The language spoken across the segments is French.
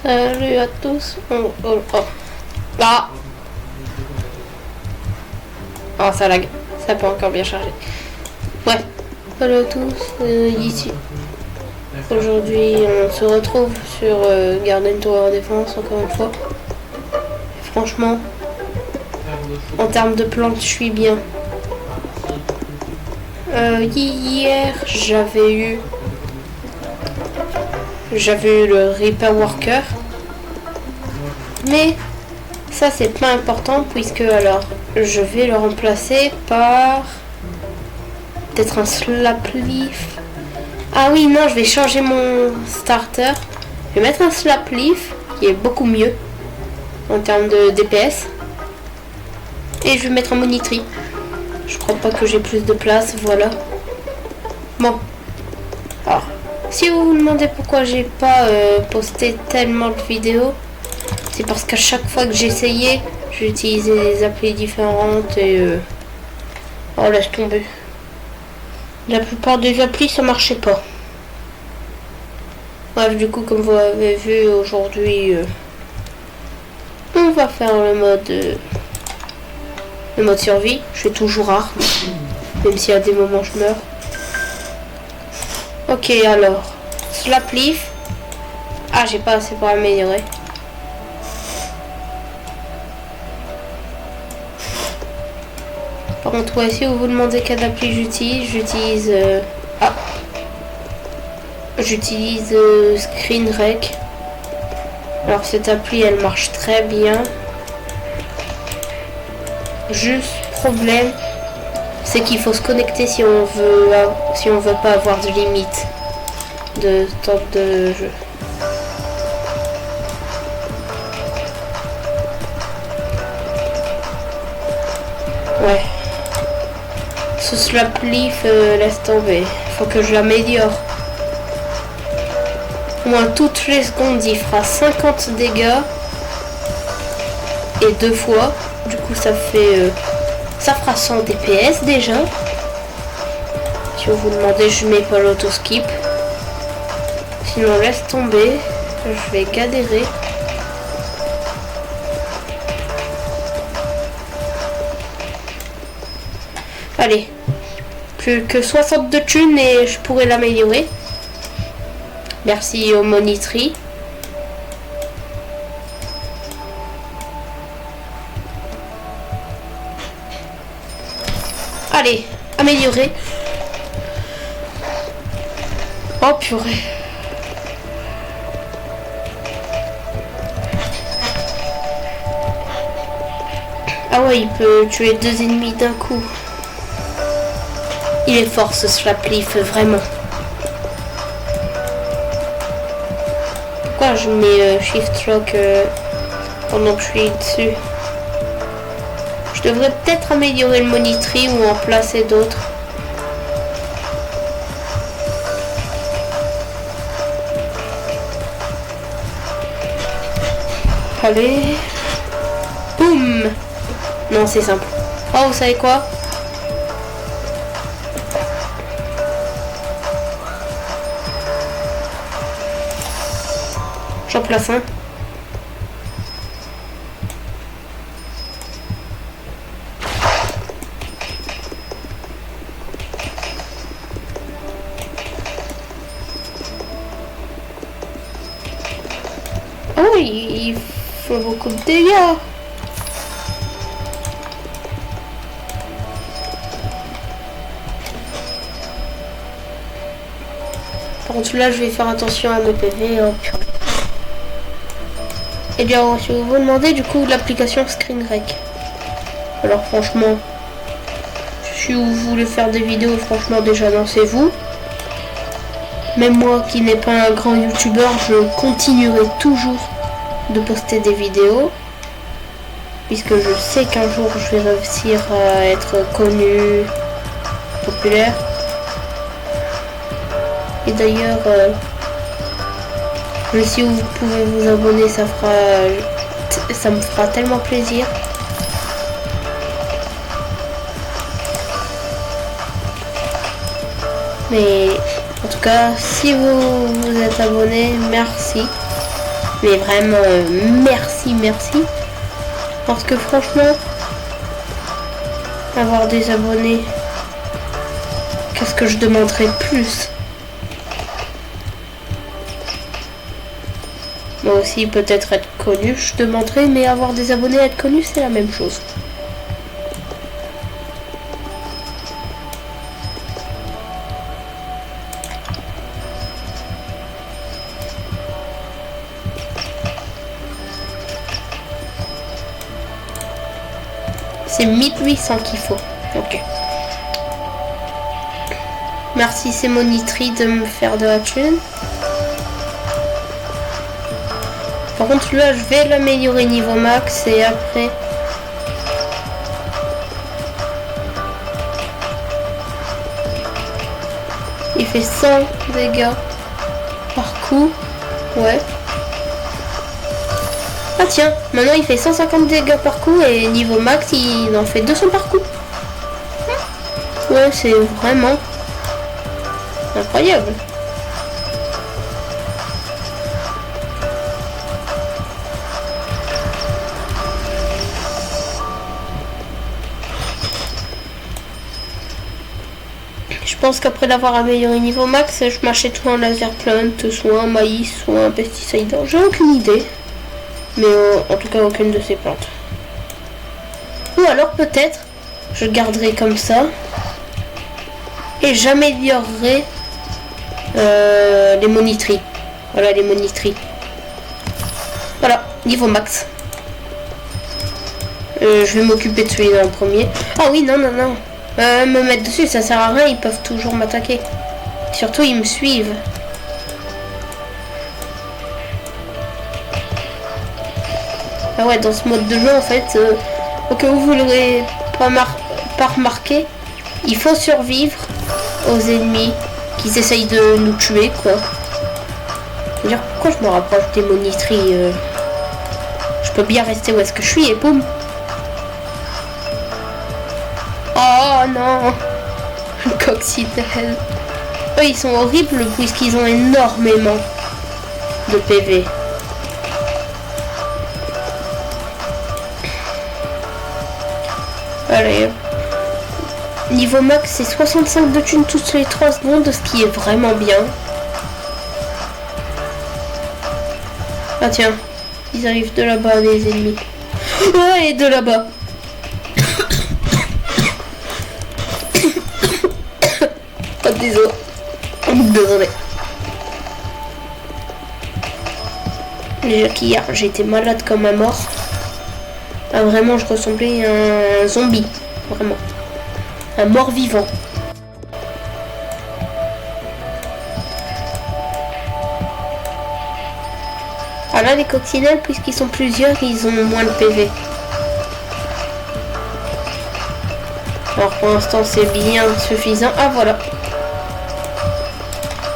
Salut à tous. Oh, oh, oh. Ah. Oh, ça lag. Ça peut encore bien charger. Ouais. Salut à tous. Ici. Aujourd'hui, on se retrouve sur Garden Tower Defense encore une fois. Et franchement, en termes de plantes, je suis bien. Hier, j'avais eu le Reaper Worker, mais ça c'est pas important puisque alors je vais le remplacer par peut-être un Slap Leaf. Ah oui, non, je vais changer mon starter. Je vais mettre un Slap Leaf qui est beaucoup mieux en termes de DPS, et je vais mettre un Monitry. Je crois pas que j'ai plus de place, voilà. Bon. Alors, si vous vous demandez pourquoi j'ai pas posté tellement de vidéos, c'est parce qu'à chaque fois que j'essayais, j'utilisais des applis différentes et oh, laisse tomber. La plupart des applis ça marchait pas. Bref, du coup, comme vous avez vu aujourd'hui, on va faire le mode survie. Je fais toujours rare, même s'il y a des moments je meurs. Ok, alors Slap Leaf. Ah, j'ai pas assez pour améliorer. Par contre, ouais, si vous vous demandez quelle appli j'utilise, j'utilise Screen Rec. Alors cette appli elle marche très bien. Juste problème, c'est qu'il faut se connecter si on veut pas avoir de limite de temps de jeu. Ouais. Ce Slap Leaf, laisse tomber. Faut que je l'améliore. Au moins toutes les secondes, il fera 50 dégâts. Et 2 fois. Du coup, ça fait... ça fera 100 DPS déjà. Si vous vous demandez, je mets pas l'auto-skip. Sinon, laisse tomber. Je vais galérer. Allez. Plus que 62 thunes et je pourrais l'améliorer. Merci au Monitry. Allez, améliorer. Oh purée. Ah ouais, il peut tuer 2 ennemis d'un coup. Il est fort ce Slap Leaf, vraiment. Pourquoi je mets Shift Lock pendant que je suis dessus? Je devrais peut-être améliorer le Monitry ou en placer d'autres. Allez. Boum. Non, c'est simple. Oh, vous savez quoi? J'en place un. Oh, il faut beaucoup de dégâts. Par contre là, je vais faire attention à mes PV. Oh, purée. Et bien, si vous vous demandez du coup l'application Screen Rec. Alors franchement, si vous voulez faire des vidéos, franchement déjà lancez-vous. Même moi qui n'ai pas un grand youtubeur, je continuerai toujours de poster des vidéos. Puisque je sais qu'un jour je vais réussir à être connu, populaire. Et d'ailleurs, si vous pouvez vous abonner, ça me fera tellement plaisir. Mais En tout cas, si vous vous êtes abonné, merci. Mais vraiment, merci. Parce que franchement, avoir des abonnés, qu'est-ce que je demanderais plus? Moi aussi, peut-être être connu, je demanderais, mais avoir des abonnés, être connu, c'est la même chose. C'est 1800 qu'il faut. Ok. Merci c'est Monitry de me faire de la thune. Par contre là je vais l'améliorer niveau max et après... Il fait 100 dégâts par coup. Ouais. Ah tiens, maintenant il fait 150 dégâts par coup et niveau max il en fait 200 par coup. Ouais, c'est vraiment incroyable. Je pense qu'après l'avoir amélioré niveau max, je m'achète soit un laser plant, soit un maïs, soit un pesticide. J'ai aucune idée. Mais en tout cas aucune de ces plantes. Ou alors peut-être je garderai comme ça et j'améliorerai les monitries. Voilà les monitries. Voilà, niveau max. Je vais m'occuper de celui-là en premier. Ah oui, non. Me mettre dessus, ça sert à rien, ils peuvent toujours m'attaquer. Surtout ils me suivent. Ah ouais, dans ce mode de jeu, en fait, au cas où vous ne l'aurez pas remarqué, il faut survivre aux ennemis qui essayent de nous tuer, quoi. Je veux dire, pourquoi je me rapproche des monitries je peux bien rester où est-ce que je suis et boum. Oh non. Coccinelle. Eux, ils sont horribles puisqu'ils ont énormément de PV. Allez. Niveau max, c'est 65 de thunes toutes les 3 secondes, ce qui est vraiment bien. Ah tiens, ils arrivent de là-bas, les ennemis. Ouais, et de là-bas. Oh, désolé. Déjà qu'hier, j'étais malade comme un mort. Ah, vraiment, je ressemblais à un zombie. Vraiment. Un mort-vivant. Ah là, les coccinelles, puisqu'ils sont plusieurs, ils ont moins de PV. Alors pour l'instant, c'est bien suffisant. Ah voilà.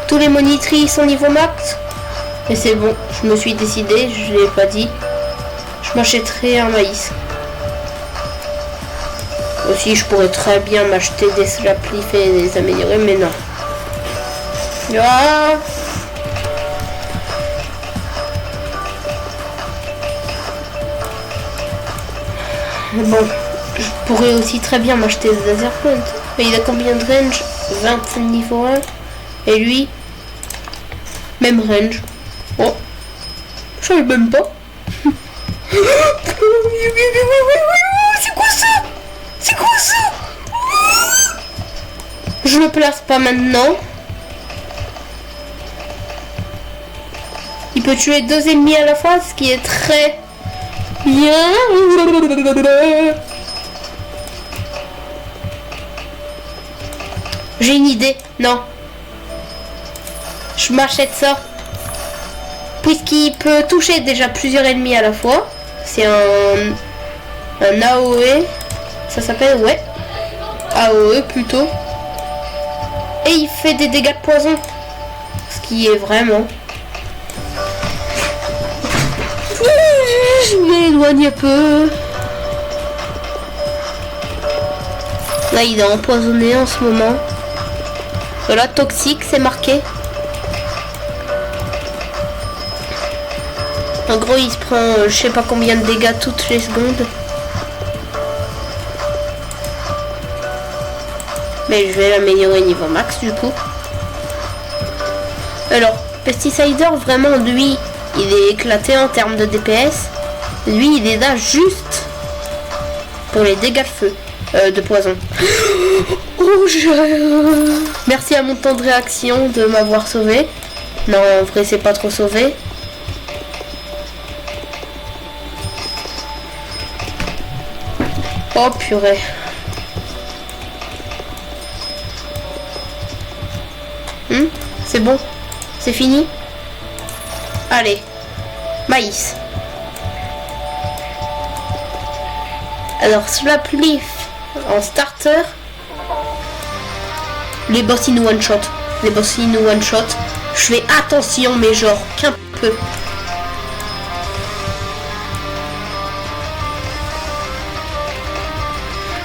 Tous les monitries sont niveau max. Et c'est bon, je me suis décidé, je l'ai pas dit. Je m'achèterai un maïs. Aussi, je pourrais très bien m'acheter des slaplifs et les améliorer, mais non. Ah, bon, je pourrais aussi très bien m'acheter des laser plant. Mais il a combien de range? 20 niveau 1. Et lui, même range. Oh, je savais même pas. C'est quoi ça? C'est quoi ça? Je le place pas maintenant. Il peut tuer 2 ennemis à la fois, ce qui est très bien. J'ai une idée. Non. Je m'achète ça. Puisqu'il peut toucher déjà plusieurs ennemis à la fois. C'est un AOE. Ça s'appelle, ouais. AOE plutôt. Et il fait des dégâts de poison. Ce qui est vraiment... Je m'éloigne un peu. Là, il est empoisonné en ce moment. Voilà, toxique, c'est marqué. En gros, il se prend je sais pas combien de dégâts toutes les secondes. Mais je vais l'améliorer niveau max du coup. Alors, Pesticider, vraiment, lui, il est éclaté en termes de DPS. Lui, il est là juste pour les dégâts de feu, de poison. Oh, merci à mon temps de réaction de m'avoir sauvé. Non, en vrai, c'est pas trop sauvé. Oh, purée. C'est bon? C'est fini? Allez. Maïs. Alors, Slap Leaf en starter. Les boss in one shot. Les boss in one shot. Je fais attention, mais genre qu'un peu.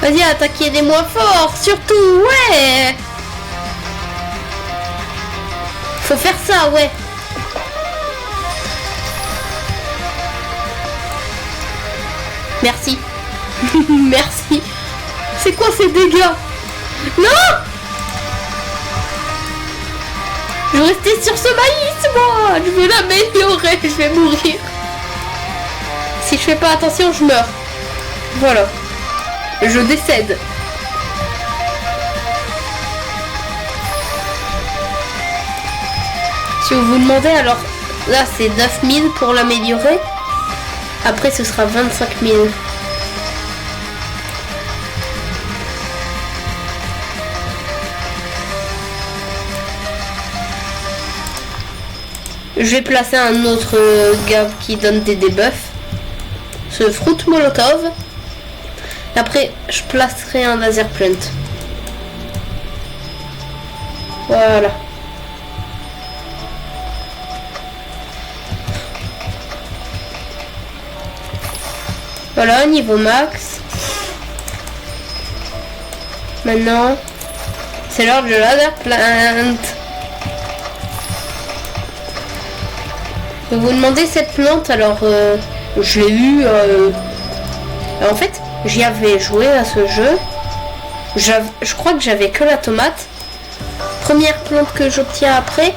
Vas-y, attaquez les moins forts, surtout, ouais. Faut faire ça, ouais. Merci. Merci. C'est quoi ces dégâts? Non! Je vais rester sur ce maïs, moi. Je vais l'améliorer. Je vais mourir. Si je fais pas attention, je meurs. Voilà. Je décède. Si vous vous demandez, alors là c'est 9000 pour l'améliorer. Après ce sera 25 000. Je vais placer un autre gars qui donne des debuffs. Ce Fruit Molotov. Après je placerai un laser plant. Voilà. Voilà, niveau max. Maintenant, c'est l'heure de laser plant. Vous vous demandez cette plante, alors je l'ai eu. En fait, j'y avais joué à ce jeu. Je crois que j'avais que la tomate. Première plante que j'obtiens après,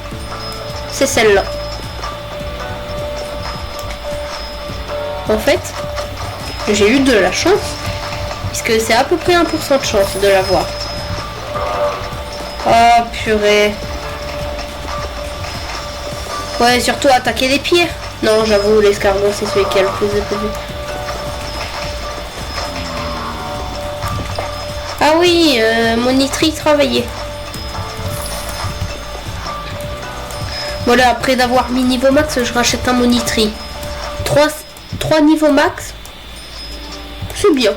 c'est celle-là. En fait, j'ai eu de la chance, puisque c'est à peu près 1% de chance de l'avoir. Oh purée. Ouais, surtout attaquer les pires. Non, j'avoue, l'escargot, c'est celui qui a le plus de PV. Ah oui, mon nitri travaillait. Voilà, après d'avoir mis niveau max, je rachète un monitri. 3 niveaux max. C'est bien.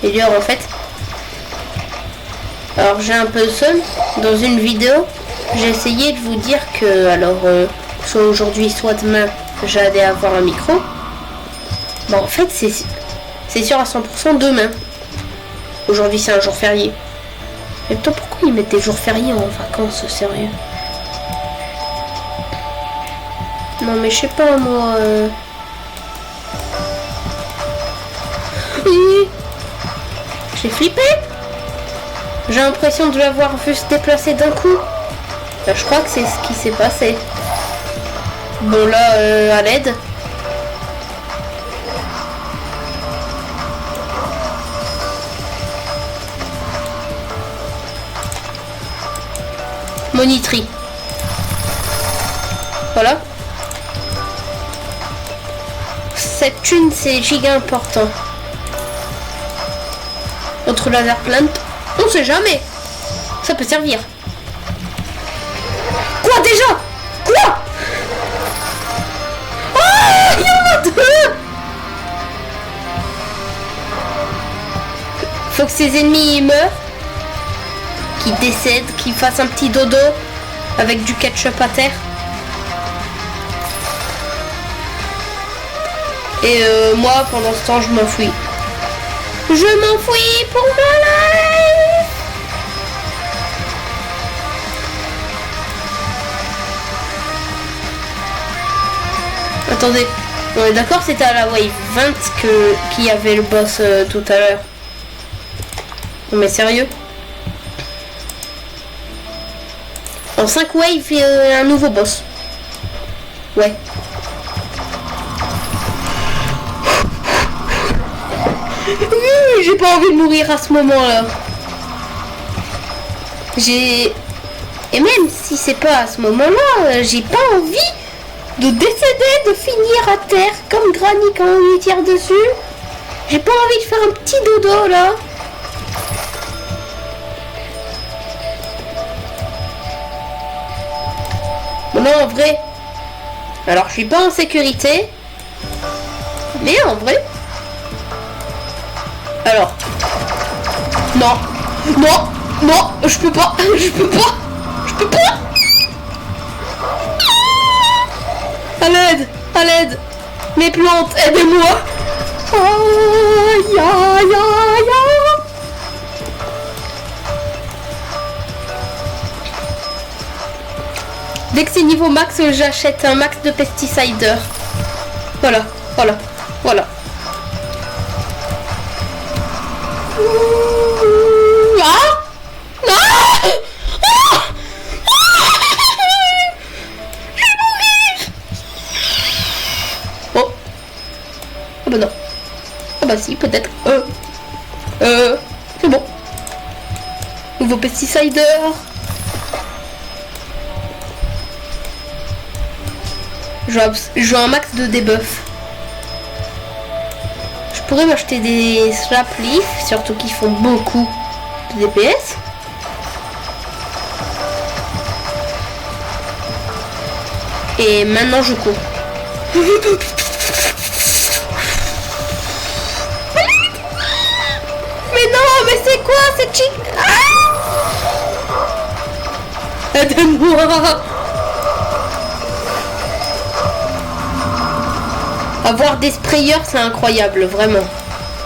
Et d'ailleurs, en fait, alors j'ai un peu seul. Dans une vidéo, j'ai essayé de vous dire que, alors, soit aujourd'hui, soit demain, j'allais avoir un micro. Bon, en fait, c'est sûr à 100% demain. Aujourd'hui, c'est un jour férié. Mais toi, pourquoi ils mettent des jours fériés en vacances, sérieux? Non, mais je sais pas, moi... J'ai flippé. J'ai l'impression de l'avoir vu se déplacer d'un coup. Là, je crois que c'est ce qui s'est passé. Bon, là, à l'aide. Monitri. Voilà. Cette thune, c'est giga important. Autre laser plant, on sait jamais. Ça peut servir. Quoi déjà? Quoi? Oh, il y en a deux. Faut que ses ennemis meurent, qu'ils décèdent, qu'ils fassent un petit dodo avec du ketchup à terre. Et moi, pendant ce temps, je m'enfuis. Je m'enfuis pour ma life. Attendez, on est d'accord, c'était à la wave 20 qu'il y avait le boss tout à l'heure. Non mais sérieux? En 5 waves, il y a un nouveau boss. Ouais. J'ai pas envie de mourir à ce moment-là. Et même si c'est pas à ce moment-là, j'ai pas envie de décéder, de finir à terre comme Granny quand on lui tire dessus. J'ai pas envie de faire un petit dodo là. Bon, non, en vrai. Alors, je suis pas en sécurité. Mais en vrai. Alors. Non. Non. Non. Je peux pas. Je peux pas. Je peux pas. À l'aide. À l'aide. Mes plantes, aidez-moi. Aïe, aïe, aïe, aïe. Dès que c'est niveau max, j'achète un max de pesticides. Voilà, voilà, voilà. Ah! Ah! Ah! Je vais mourir. Oh. Ah bah non. Ah bah si, peut-être. C'est bon. Nouveau pesticide. Je veux un max de debuff. Je pourrais m'acheter des slap leaf, surtout qu'ils font beaucoup de DPS. Et maintenant je cours. Mais non, mais c'est quoi cette chick? Ah, aide-moi. Avoir des sprayers, c'est incroyable, vraiment.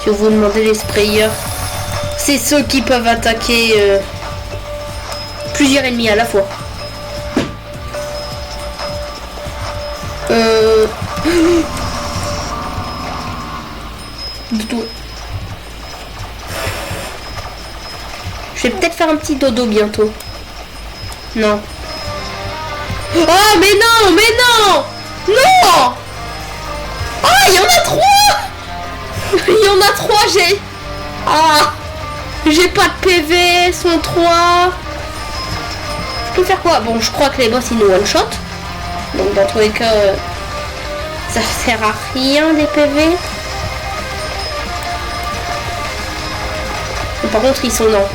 Si vous vous demandez les sprayers, c'est ceux qui peuvent attaquer plusieurs ennemis à la fois. Je vais peut-être faire un petit dodo bientôt. Non. Oh, mais non, mais non! Non! Ah, il y en a 3! Il y en a 3, j'ai... Ah! J'ai pas de PV, sont 3. Je peux faire quoi? Bon, je crois que les boss, ils nous one-shot. Donc, dans tous les cas, ça sert à rien, les PV. Mais par contre, ils sont lents.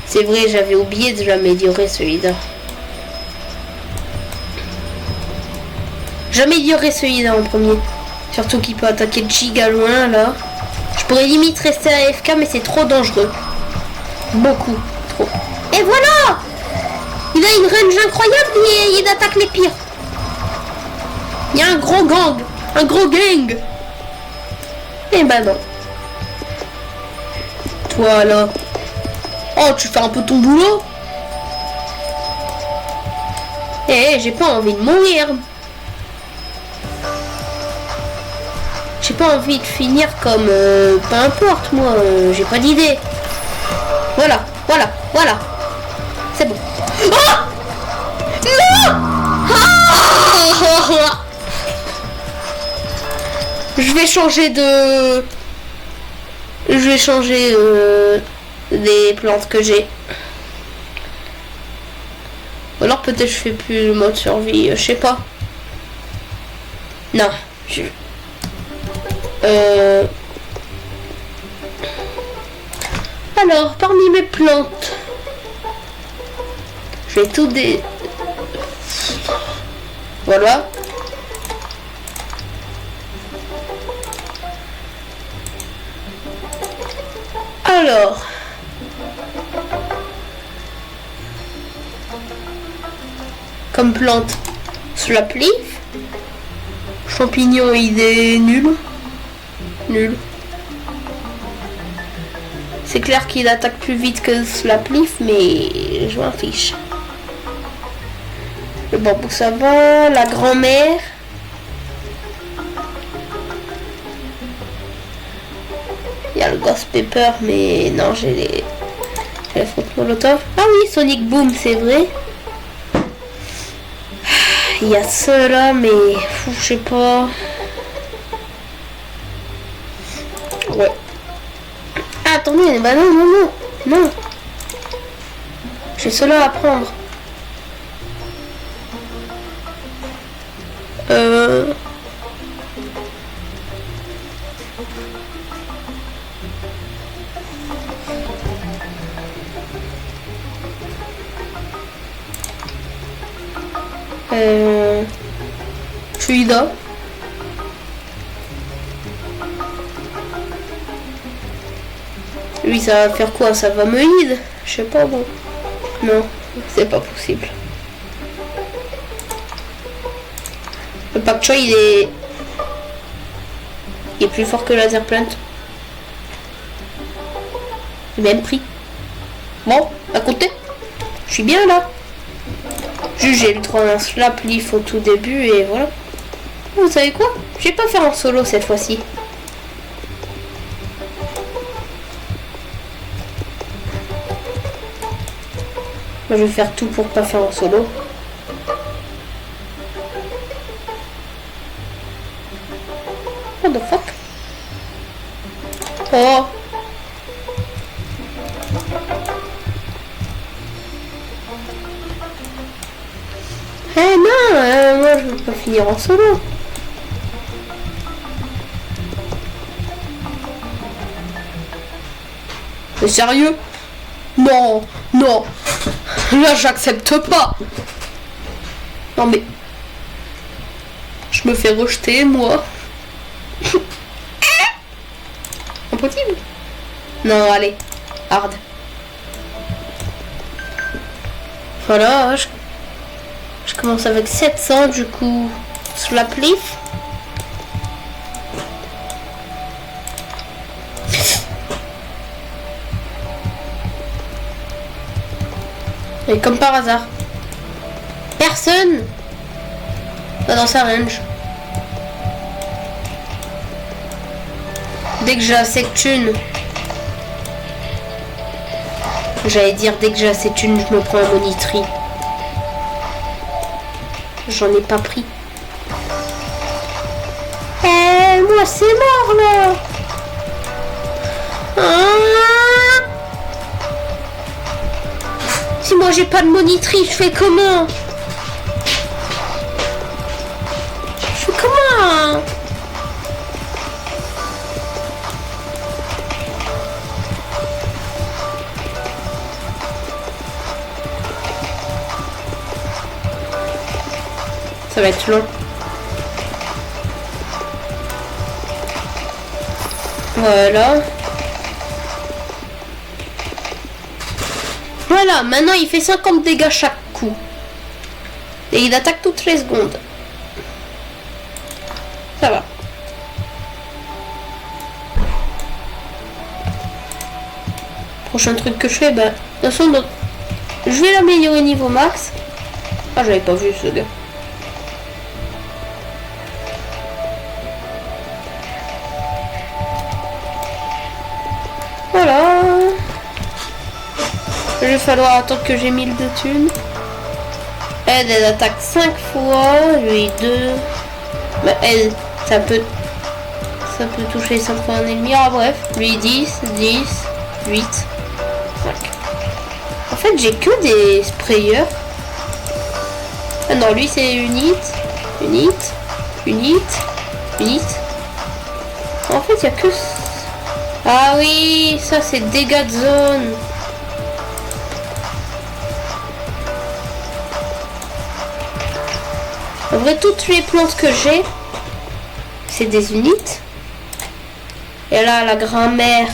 C'est vrai, j'avais oublié de l'améliorer celui-là. J'améliorerai celui-là en premier. Surtout qu'il peut attaquer giga loin là. Je pourrais limite rester à AFK mais c'est trop dangereux. Beaucoup. Trop. Et voilà! Il a une range incroyable et il attaque les pires. Il y a un gros gang. Un gros gang. Et bah non. Toi là. Oh, tu fais un peu ton boulot. Eh, j'ai pas envie de mourir. J'ai pas envie de finir comme... peu importe, moi, j'ai pas d'idée. Voilà, voilà, voilà. C'est bon. Oh non. Ah. Je vais changer de... Je vais changer des plantes que j'ai. Ou alors peut-être je fais plus le mode survie, je sais pas. Non, je... Alors, parmi mes plantes, je vais tout des... Voilà. Alors... Comme plante, slap leaf. Champignon, idée nulle. Nul. C'est clair qu'il attaque plus vite que Slaplif, mais je m'en fiche. Le bambou ça va, la grand-mère. Il y a le Ghost Pepper, mais non, j'ai la faute Molotov. Ah oui, Sonic Boom, c'est vrai. Il y a ceux-là, mais je sais pas. Ouais. Ah, attendez, bah non. J'ai ceux-là à prendre. Celui-là. Lui, ça va faire quoi? Ça va me lead? Je sais pas, bon. Non, c'est pas possible. Le Pak Choi, il est plus fort que Laser Plant. Le même prix. Bon, à côté. Je suis bien là. Juste, j'ai eu un Slaplif au tout début et voilà. Vous savez quoi? Je vais pas faire en solo cette fois-ci. Moi, je vais faire tout pour pas faire en solo. What the fuck? Oh! Eh non, moi je veux pas finir en solo. Mais sérieux? Non, non. Là j'accepte pas. Non mais je me fais rejeter moi. Impossible. Non allez, hard. Voilà, je commence avec 700 du coup. Slaplif. Et comme par hasard, personne va dans sa range. Dès que j'ai assez de thunes, j'allais dire dès que j'ai assez de thunes, je me prends un monitri. J'en ai pas pris. Eh, moi c'est mort là. Ah, si moi j'ai pas de monitri, je fais comment? Je fais comment? Ça va être long. Voilà. Voilà, maintenant il fait 50 dégâts chaque coup. Et il attaque toutes les secondes. Ça va. Prochain truc que je fais, bah, de toute façon, je vais l'améliorer niveau max. Ah, j'avais pas vu ce gars. Voilà. Il va falloir attendre que j'ai 1000 de thunes. Elle attaque 5 fois, lui 2. Mais elle, ça peut toucher 5 fois un ennemi. Ah bref, lui 10, 10, 8, 5. En fait, j'ai que des sprayers. Ah non, lui c'est une hit. En fait, il n'y a que... Ah oui, ça c'est dégâts de zone. En vrai, toutes les plantes que j'ai, c'est des unités. Et là, la grand-mère,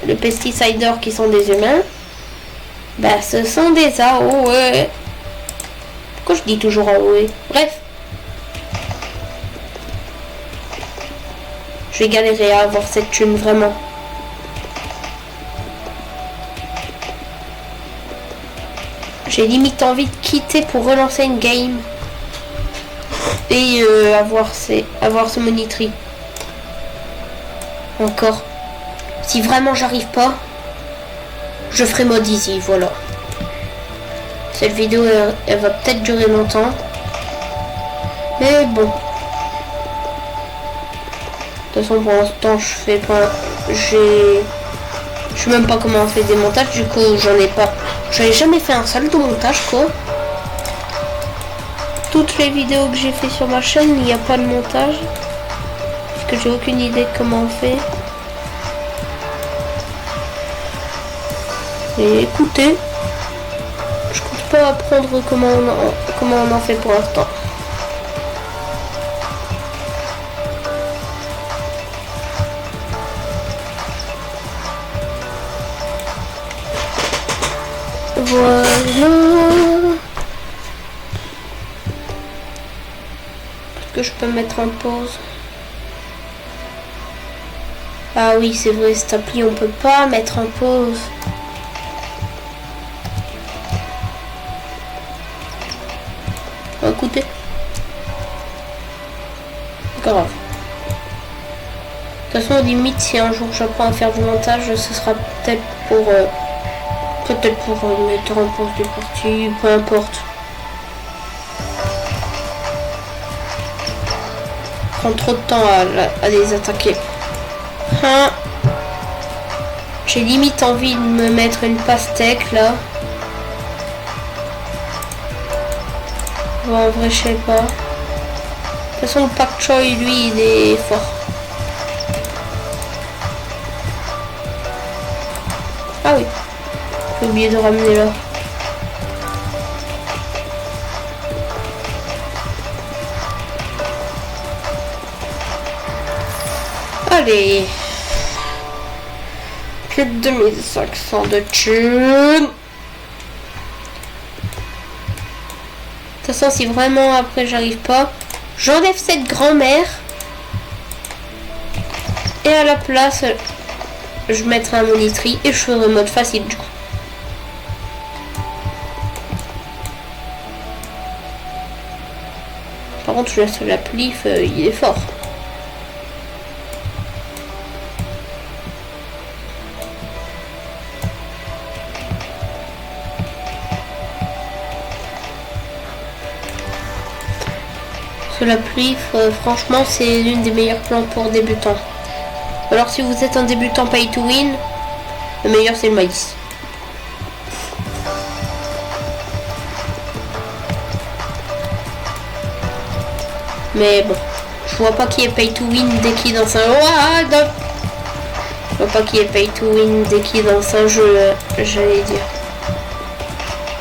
le pesticider qui sont des humains, bah ce sont des AOE. Pourquoi je dis toujours AOE? Bref. Je vais galérer à avoir cette thune, vraiment. J'ai limite envie de quitter pour relancer une game. Et avoir ce monitory. Encore. Si vraiment j'arrive pas, je ferai mode easy, voilà. Cette vidéo, elle va peut-être durer longtemps. Mais bon. De toute façon, pour l'instant, je fais pas... Je sais même pas comment on fait des montages, du coup, j'en ai pas. J'avais jamais fait un seul de montage, quoi. Toutes les vidéos que j'ai fait sur ma chaîne, il n'y a pas de montage. Parce que j'ai aucune idée de comment on fait. Et écoutez, je compte pas apprendre comment on en fait pour l'instant. Voilà. Est-ce que je peux mettre en pause? Ah oui, c'est vrai, cette appli, on peut pas mettre en pause. Écoutez. Grave. De toute façon, limite, si un jour j'apprends à faire du montage, ce sera peut-être pour mettre en pause des parties, peu importe. Prend trop de temps à les attaquer. Hein. J'ai limite envie de me mettre une pastèque là. Bon, en vrai, je sais pas. De toute façon, le pak choi, lui, il est fort. Ah oui. J'ai oublié de ramener là. Allez. Plus de 2500 de thunes. De toute façon, si vraiment après j'arrive pas, j'enlève cette grand-mère. Et à la place, je mettrai un monitory et je ferai mode facile du coup. Par contre, je laisse la plif, il est fort. La plif, franchement, c'est l'une des meilleures plantes pour débutants. Alors, si vous êtes un débutant pay to win, le meilleur c'est le maïs. Mais bon, je vois pas qui est pay to win dès qu'il est dans un... Je vois pas qui est pay to win dès qu'il est dans un jeu, j'allais dire.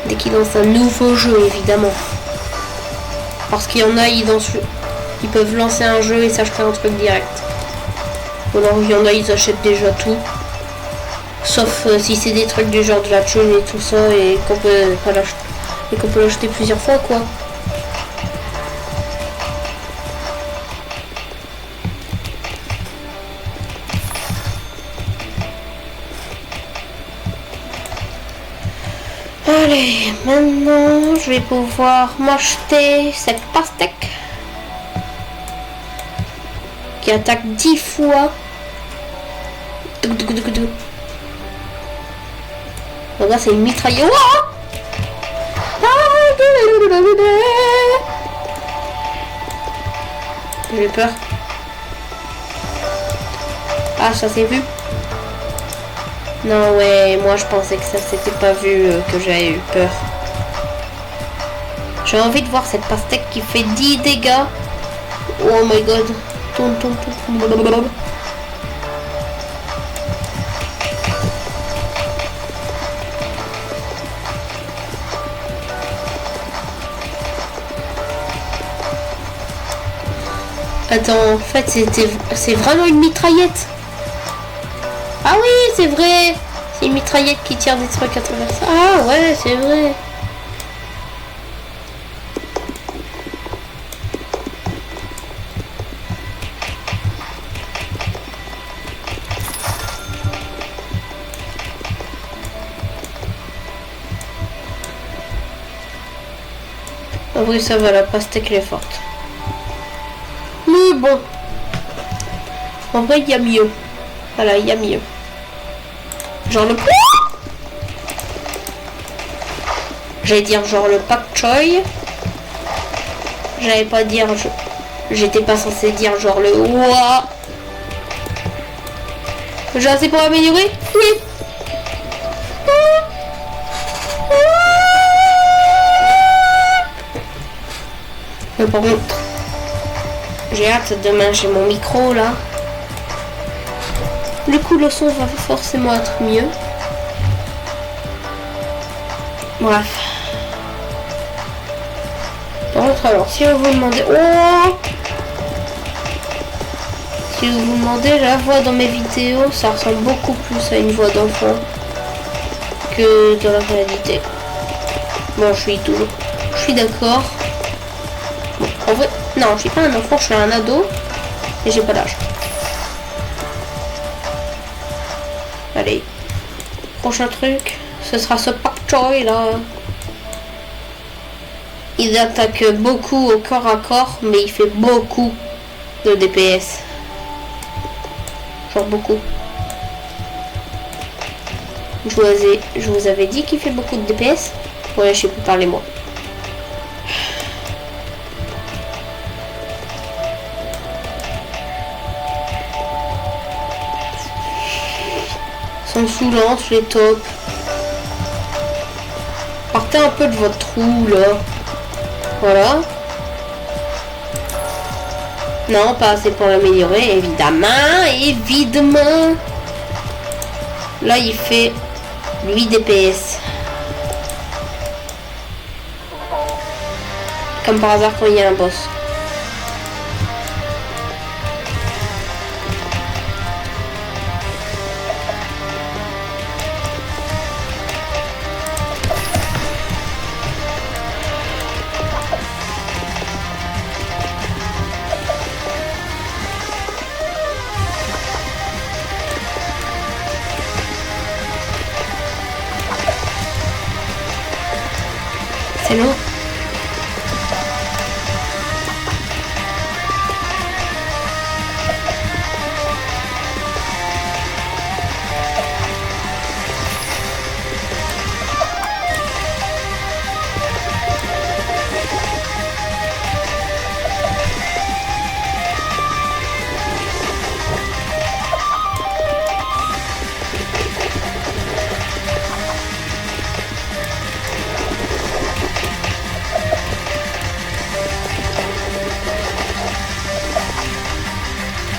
Dès qu'il est dans un nouveau jeu, évidemment. Parce qu'il y en a, ils peuvent lancer un jeu et s'acheter un truc direct. Ou alors il y en a, ils achètent déjà tout. Sauf si c'est des trucs du genre de la thune et tout ça et qu'on peut pas l'acheter. Et qu'on peut l'acheter plusieurs fois, quoi. Allez, maintenant je vais pouvoir m'acheter cette pastèque qui attaque 10 fois. Donc là c'est une mitrailleuse. J'ai peur. Ah, ça s'est vu. Non, ouais, moi je pensais que ça s'était pas vu, que j'avais eu peur. J'ai envie de voir cette pastèque qui fait 10 dégâts. Oh my god. Attends, en fait c'est vraiment une mitraillette. Ah oui, c'est vrai. C'est une mitraillette qui tire des trucs à travers ça. Ah ouais, c'est vrai. En vrai, ça va, la pastèque elle est forte. Mais bon. En vrai, il y a mieux. Voilà, il y a mieux. Genre le... J'allais dire genre le pak choy. J'allais pas dire... J'étais pas censé dire genre le... Ouah. J'ai assez pour améliorer? Oui. Mais par contre, j'ai hâte demain, j'ai mon micro là. Du coup, le son va forcément être mieux. Bref. Par contre, alors, si vous vous demandez... Oh, si vous vous demandez, la voix dans mes vidéos, ça ressemble beaucoup plus à une voix d'enfant que dans la réalité. Bon, je suis d'accord. Bon, en vrai, non, je suis pas un enfant, je suis un ado et j'ai pas d'âge. Allez, prochain truc, ce sera ce pak choy là. Il attaque beaucoup au corps à corps, mais il fait beaucoup de DPS. Genre beaucoup. Je vous avais dit qu'il fait beaucoup de DPS. Ouais, je sais plus parler moi. Sont saoulantes les tops. Partez un peu de votre trou là. Voilà. Non, pas assez pour l'améliorer, évidemment, évidemment. Là, il fait 8 DPS. Comme par hasard quand il y a un boss. C'est long.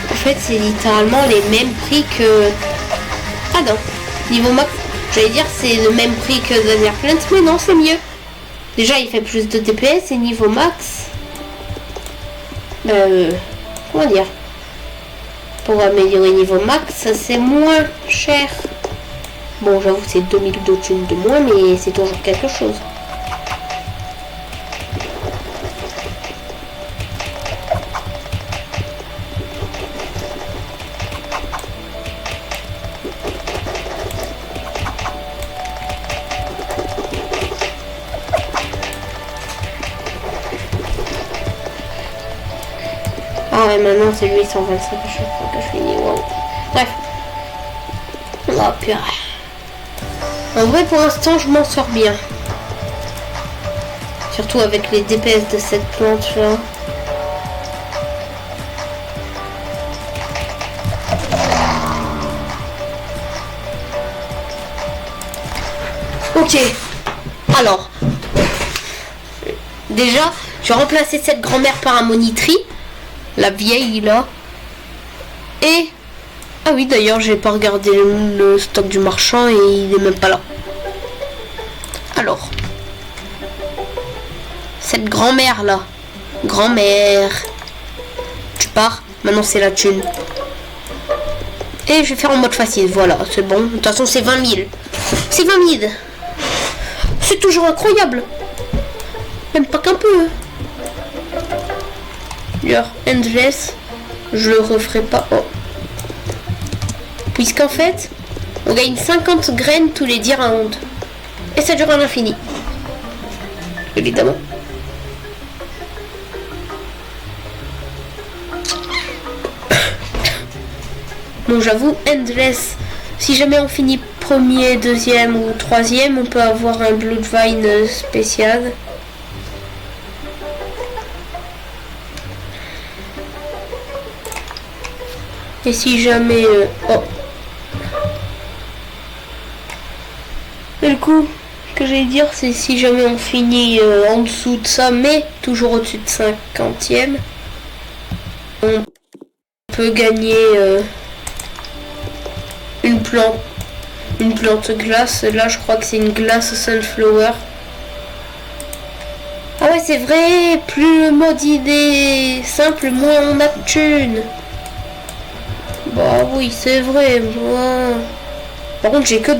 En fait, c'est littéralement les mêmes prix que... Ah non, niveau max, j'allais dire c'est le même prix que Desert Plant, mais non, c'est mieux. Déjà, il fait plus de DPS et niveau max... comment dire? Pour améliorer niveau max, c'est moins cher. Bon, j'avoue, c'est 2000 de thunes de moins, mais c'est toujours quelque chose. Ah ouais, maintenant c'est 825 à chaque fois que je finis. Wow. Bref. Oh purée. En vrai, pour l'instant, je m'en sors bien. Surtout avec les DPS de cette plante là. Ok. Alors. Déjà, je vais remplacer cette grand-mère par un Monitri. La vieille là. Et... Ah oui, d'ailleurs, j'ai pas regardé le stock du marchand et il est même pas là. Alors. Cette grand-mère là. Grand-mère. Tu pars. Maintenant, c'est la thune. Et je vais faire en mode facile. Voilà, c'est bon. De toute façon, c'est 20 000. C'est 20 000. C'est toujours incroyable. Même pas qu'un peu. Your Endless, je le referai pas. Oh. Puisqu'en fait, on gagne 50 graines tous les 10 rounds. Et ça dure à l'infini. Évidemment. Bon, j'avoue, Endless, si jamais on finit premier, deuxième ou troisième, on peut avoir un Bloodvine spécial. Et si jamais... oh. Et le coup que j'allais dire, c'est si jamais on finit en dessous de ça, mais toujours au-dessus de 50e, on peut gagner une plante glace. Là, je crois que c'est une glace sunflower. Ah ouais, c'est vrai, plus le mode idée simple, moins on a de thunes. Bah oui, c'est vrai, moi. Par contre, j'ai que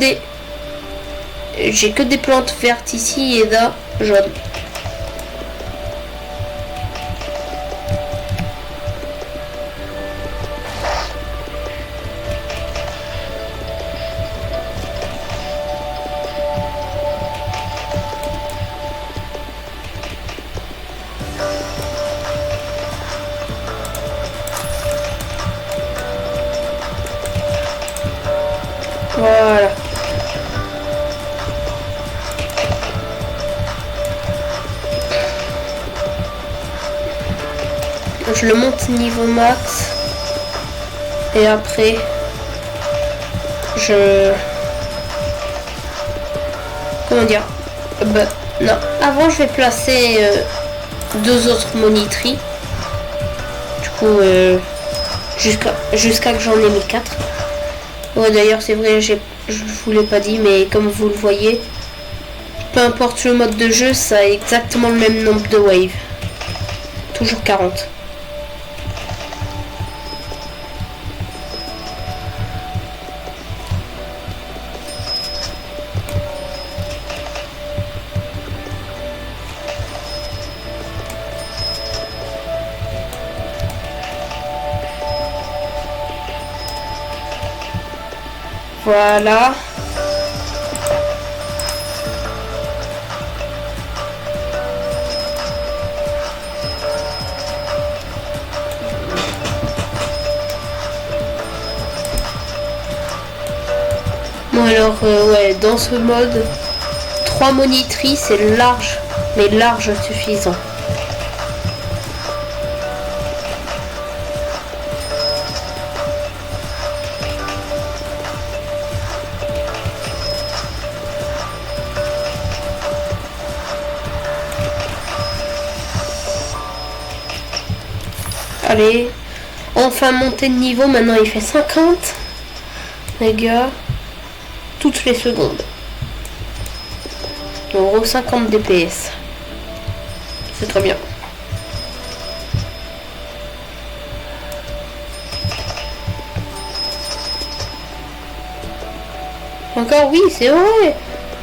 des plantes vertes ici et là, jaunes. Voilà. Je le monte niveau max. Et après, comment dire? Bah, non. Avant, je vais placer deux autres monitries. Du coup, jusqu'à que j'en ai mis 4. Ouais, d'ailleurs, c'est vrai, je vous l'ai pas dit, mais comme vous le voyez, peu importe le mode de jeu, ça a exactement le même nombre de waves. Toujours 40. Voilà. Bon alors, ouais, dans ce mode, 3 monitries, c'est large, mais large suffisant. Allez, enfin monter de niveau, maintenant il fait 50 les gars, toutes les secondes. En gros 50 DPS. C'est très bien. Encore oui, c'est vrai.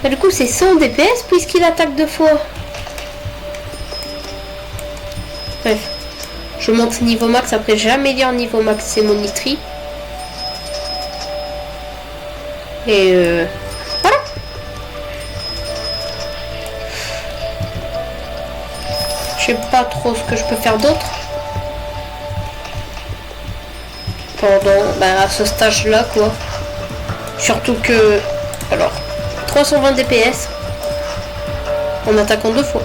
Mais du coup c'est 100 DPS puisqu'il attaque 2 fois. Bref. Je monte niveau max, après j'améliore niveau max c'est monitrie. Et voilà. Je sais pas trop ce que je peux faire d'autre. Pendant à ce stage là quoi. Surtout que. Alors. 320 DPS. En attaquant 2 fois.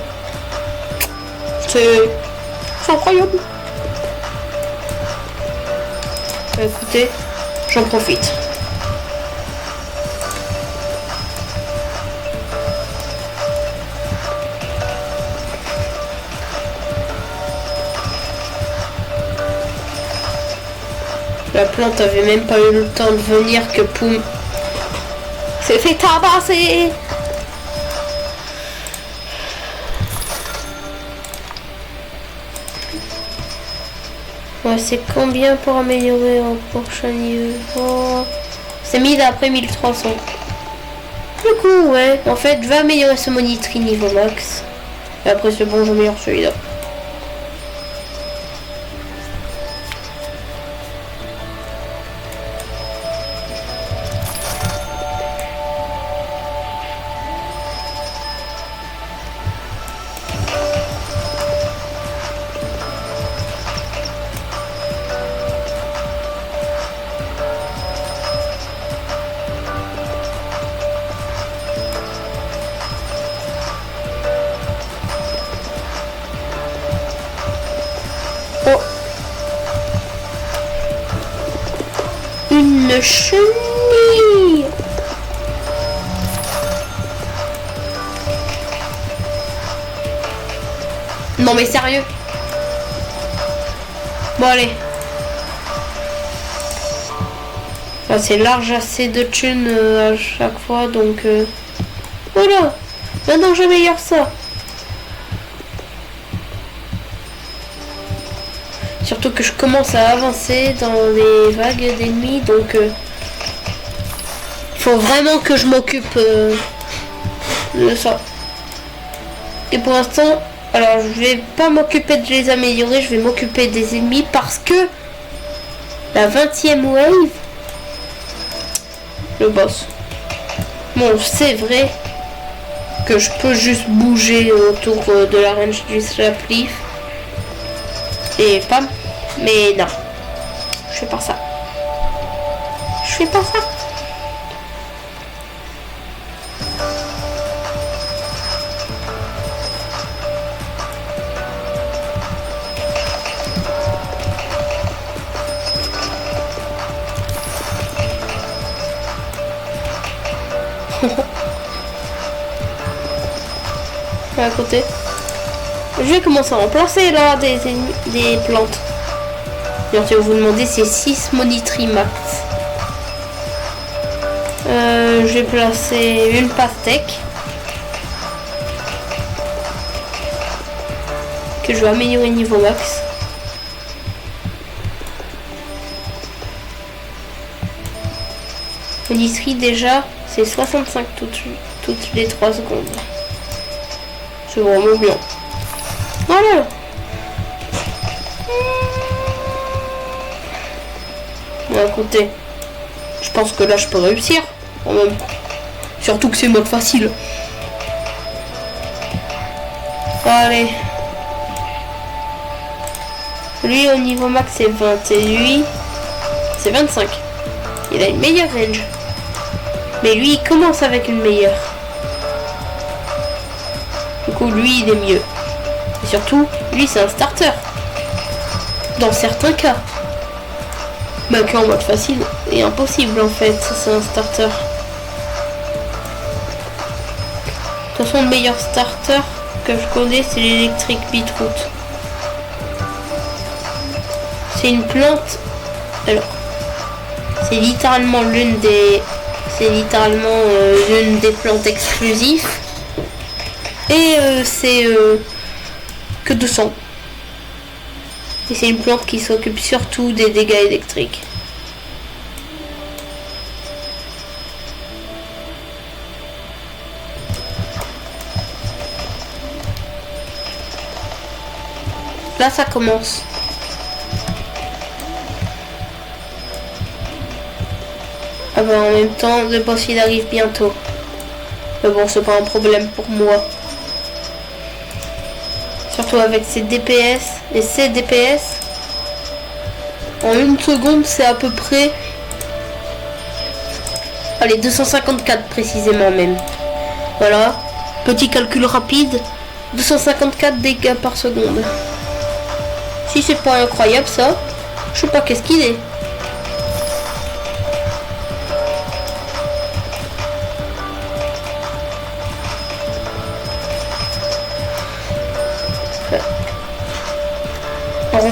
C'est incroyable. Écoutez, j'en profite. La plante avait même pas eu le temps de venir que Poum s'est fait tabasser. Ouais, c'est combien pour améliorer au prochain niveau? C'est 1000 après 1300. Du coup, ouais, en fait, je vais améliorer ce monitry niveau max. Et après, c'est bon, j'améliore celui-là. de chenilles. Non mais sérieux. Bon allez. Enfin, c'est large assez de thunes à chaque fois donc... Voilà. Maintenant j'améliore ça. Surtout que je commence à avancer dans les vagues d'ennemis donc... faut vraiment que je m'occupe de ça. Et pour l'instant... Alors je vais pas m'occuper de les améliorer, je vais m'occuper des ennemis parce que la 20e wave, le boss. Bon, c'est vrai que je peux juste bouger autour de la range du Slapleaf et pam, mais non, je fais pas ça. Je fais pas ça. À côté. Je vais commencer à remplacer là des plantes. Bien sûr, vous demandez, c'est 6 monitri max. Je vais placer une pastèque que je vais améliorer niveau max. Monitri déjà, c'est 65 toutes les 3 secondes. C'est vraiment bien. Voilà. Bon, écoutez, je pense que là je peux réussir quand même. Surtout que c'est mode facile. Allez. Lui au niveau max c'est 20 et lui c'est 25. Il a une meilleure range. Mais lui il commence avec une meilleure. Du coup, lui, il est mieux. Et surtout, lui, c'est un starter. Dans certains cas. Mais qu'en mode facile et impossible, en fait, c'est un starter. De toute façon, le meilleur starter que je connais, c'est l'électrique beetroot. C'est une plante... Alors, c'est littéralement l'une des... C'est littéralement l'une des plantes exclusives. Et c'est que 200. Et c'est une plante qui s'occupe surtout des dégâts électriques. Là ça commence. Ah bah en même temps le boss il arrive bientôt. Mais bon c'est pas un problème pour moi. Surtout avec ses DPS et ses DPS. En une seconde, c'est à peu près... Allez, 254 précisément même. Voilà. Petit calcul rapide. 254 dégâts par seconde. Si c'est pas incroyable ça, je sais pas qu'est-ce qu'il est.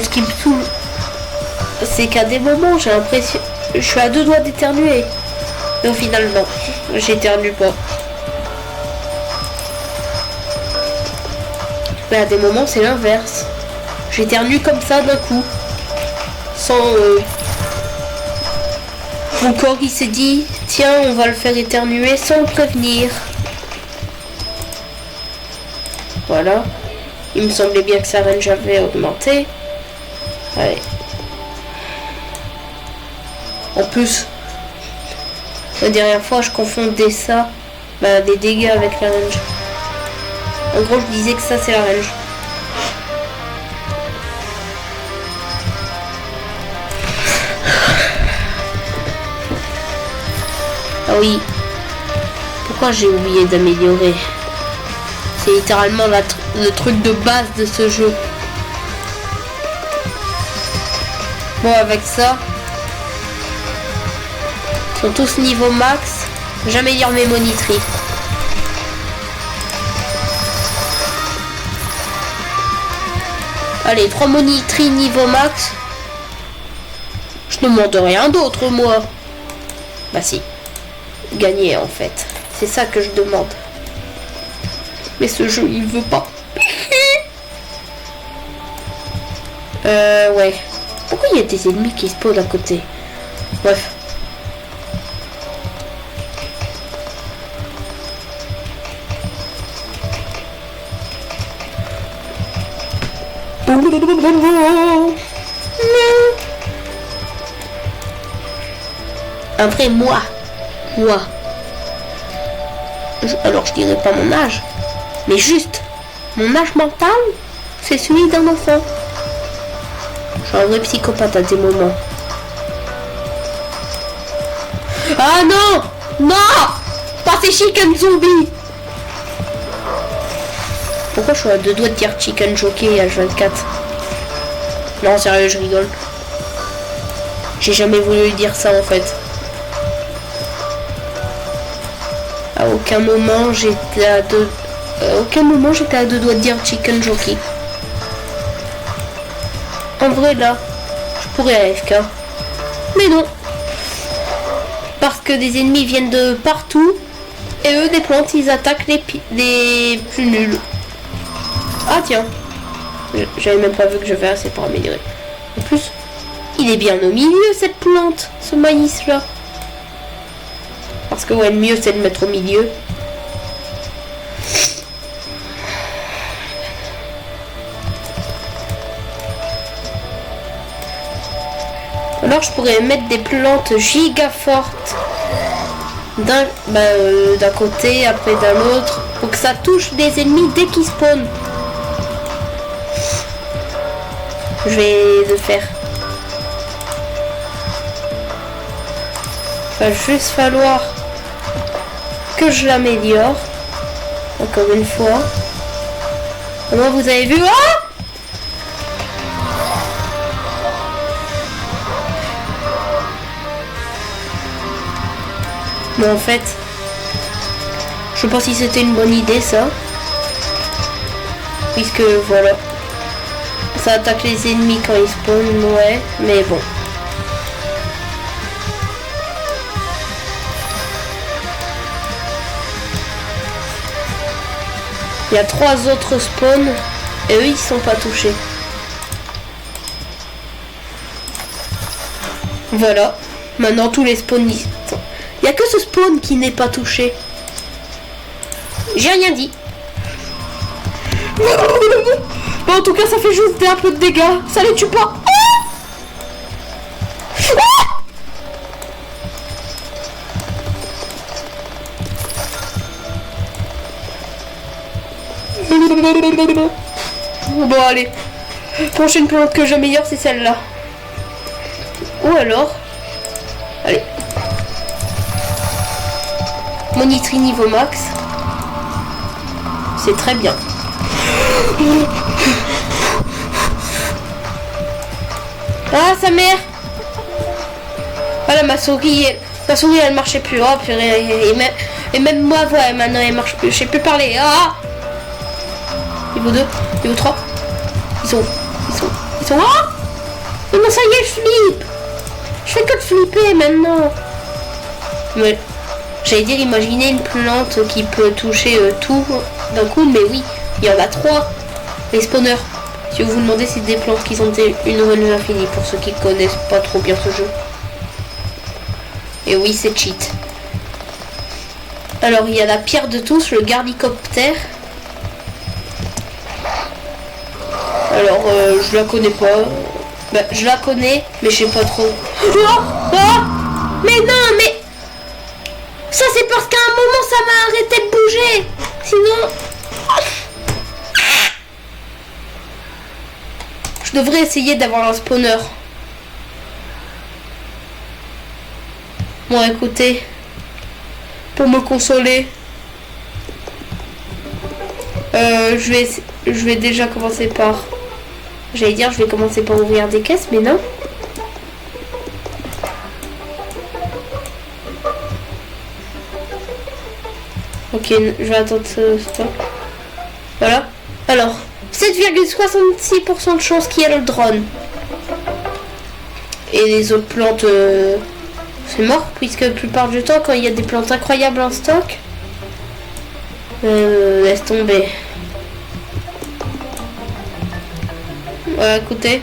Ce qui me saoule, c'est qu'à des moments j'ai l'impression je suis à 2 doigts d'éternuer et au final non, j'éternue pas. Mais à des moments c'est l'inverse, j'éternue comme ça d'un coup sans mon corps il s'est dit tiens on va le faire éternuer sans le prévenir. Voilà, il me semblait bien que sa range avait augmenté. Allez. En plus, la dernière fois, je confondais ça, les dégâts avec la range. En gros, je disais que ça, c'est la range. Ah oui. Pourquoi j'ai oublié d'améliorer? C'est littéralement le truc de base de ce jeu. Bon, avec ça, Ils sont tous niveau max. J'améliore mes moniteries. Allez, 3 moniteries niveau max. Je ne demande rien d'autre, moi. Bah si. Gagner, en fait. C'est ça que je demande. Mais ce jeu, il veut pas. Ouais. Pourquoi il y a des ennemis qui se posent à côté? Bref. Après, moi. Alors, je dirais pas mon âge. Mais juste, mon âge mental, c'est celui d'un enfant. Je suis un vrai psychopathe à des moments. Ah non! Non! Pas ces chicken zombies! Pourquoi je suis à 2 doigts de dire chicken jockey H24? Non, sérieux, je rigole. J'ai jamais voulu dire ça en fait. À aucun moment j'étais à 2 doigts de dire chicken jockey. En vrai là, je pourrais AFK. Mais non. Parce que des ennemis viennent de partout. Et eux, des plantes, ils attaquent les plus nuls. Ah tiens. J'avais même pas vu que je vais assez pour améliorer. En plus, il est bien au milieu cette plante, ce maïs là. Parce que ouais, le mieux c'est de mettre au milieu. Alors je pourrais mettre des plantes giga fortes d'un côté, après d'un autre, pour que ça touche des ennemis dès qu'ils spawnent. Je vais le faire. Il va juste falloir que je l'améliore. Encore une fois. Comment vous avez vu? Ah! Bon, en fait, je sais pas si c'était une bonne idée ça. Puisque voilà. Ça attaque les ennemis quand ils spawnent, ouais, mais bon. Il y a 3 autres spawns et eux ils sont pas touchés. Voilà. Maintenant tous les spawns il y a que ce spawn qui n'est pas touché. J'ai rien dit. Bon, en tout cas ça fait juste un peu de dégâts. Ça les tue pas. Bon allez, prochaine plante que j'améliore c'est celle-là. Ou alors, allez, moniterie niveau max, c'est très bien. Ah sa mère. Voilà ma souris elle marchait plus. Oh purée, et même moi ouais, maintenant elle marche plus. Je sais plus parler. Ah. Niveau 2, niveau 3. Ils sont. Ah. Mais non ça y est je flippe. Je fais que de flipper maintenant. Mais j'allais dire imaginez une plante qui peut toucher tout d'un coup, mais oui, il y en a 3. Les spawners. Si vous vous demandez, c'est des plantes qui ont une renouvelle infinie pour ceux qui connaissent pas trop bien ce jeu. Et oui, c'est cheat. Alors, il y a la pire de tous, le gardicoptère. Alors, je la connais pas. Bah, je la connais, mais je sais pas trop. Oh, oh, mais non, mais... Ça, c'est parce qu'à un moment, ça m'a arrêté de bouger. Sinon... Je devrais essayer d'avoir un spawner. Bon, écoutez, pour me consoler, je vais déjà commencer par... J'allais dire, je vais commencer par ouvrir des caisses, mais non. Ok, je vais attendre ce stop. Voilà. Alors, 7,66% de chance qu'il y ait le drone. Et les autres plantes, c'est mort, puisque la plupart du temps, quand il y a des plantes incroyables en stock, laisse tomber. Voilà, écoutez.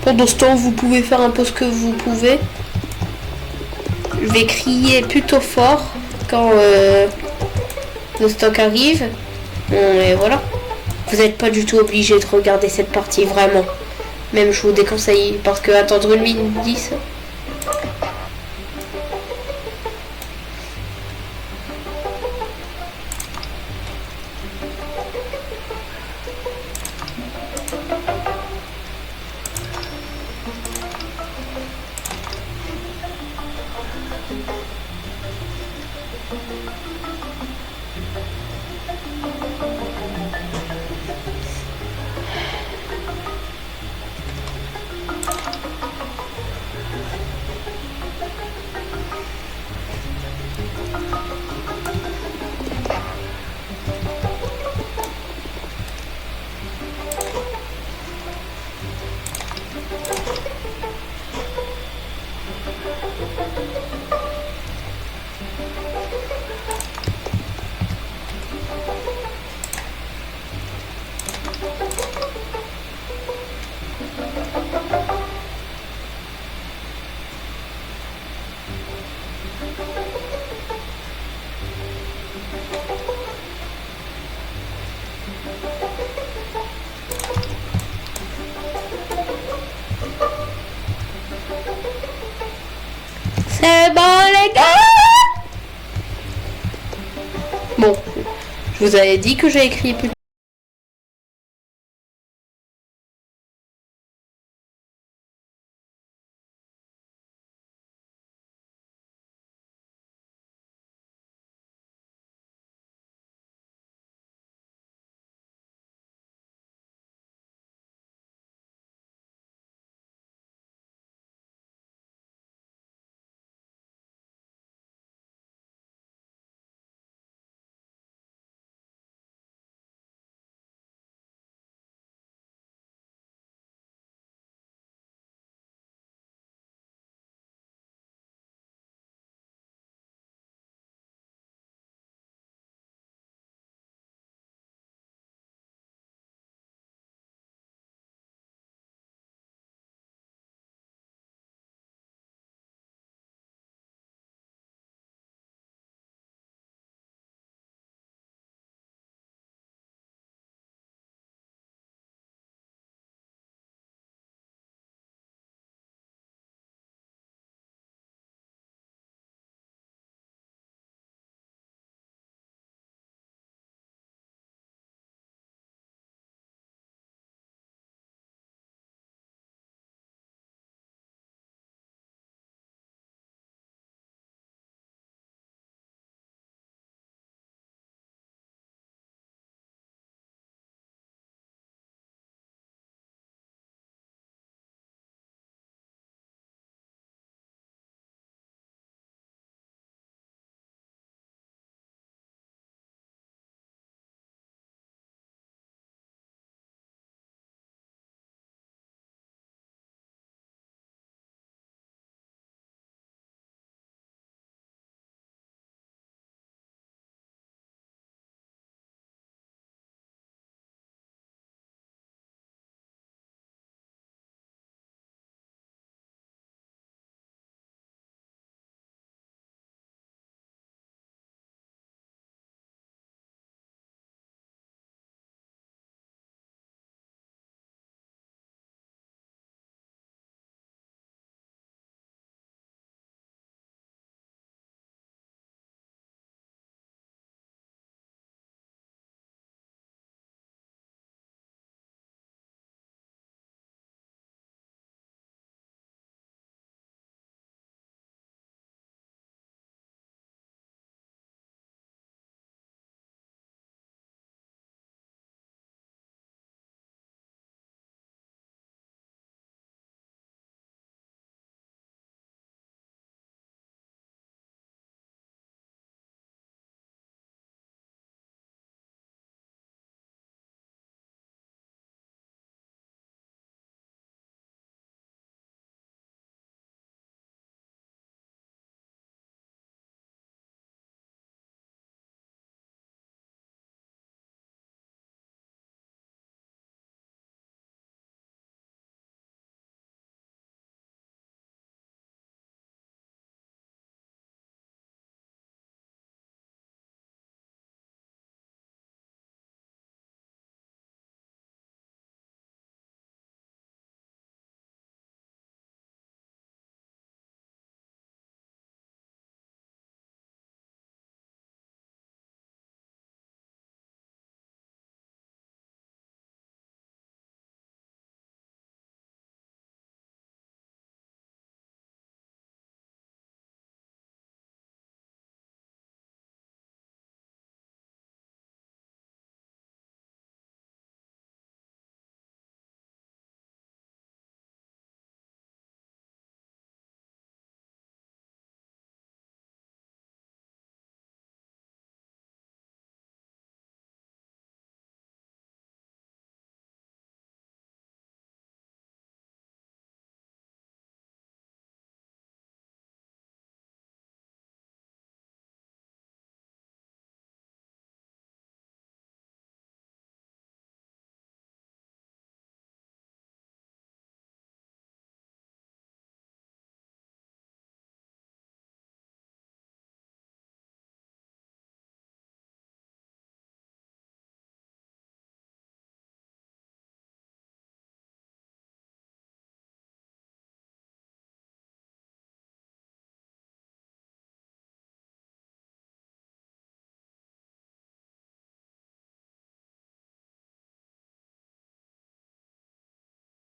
Pendant ce temps, vous pouvez faire un peu ce que vous pouvez. Je vais crier plutôt fort quand le stock arrive. Bon, et voilà. Vous n'êtes pas du tout obligé de regarder cette partie, vraiment. Même je vous déconseille, parce que attendre 1 minute 10... C'est bon les gars. Bon, je vous avais dit que j'ai écrit plus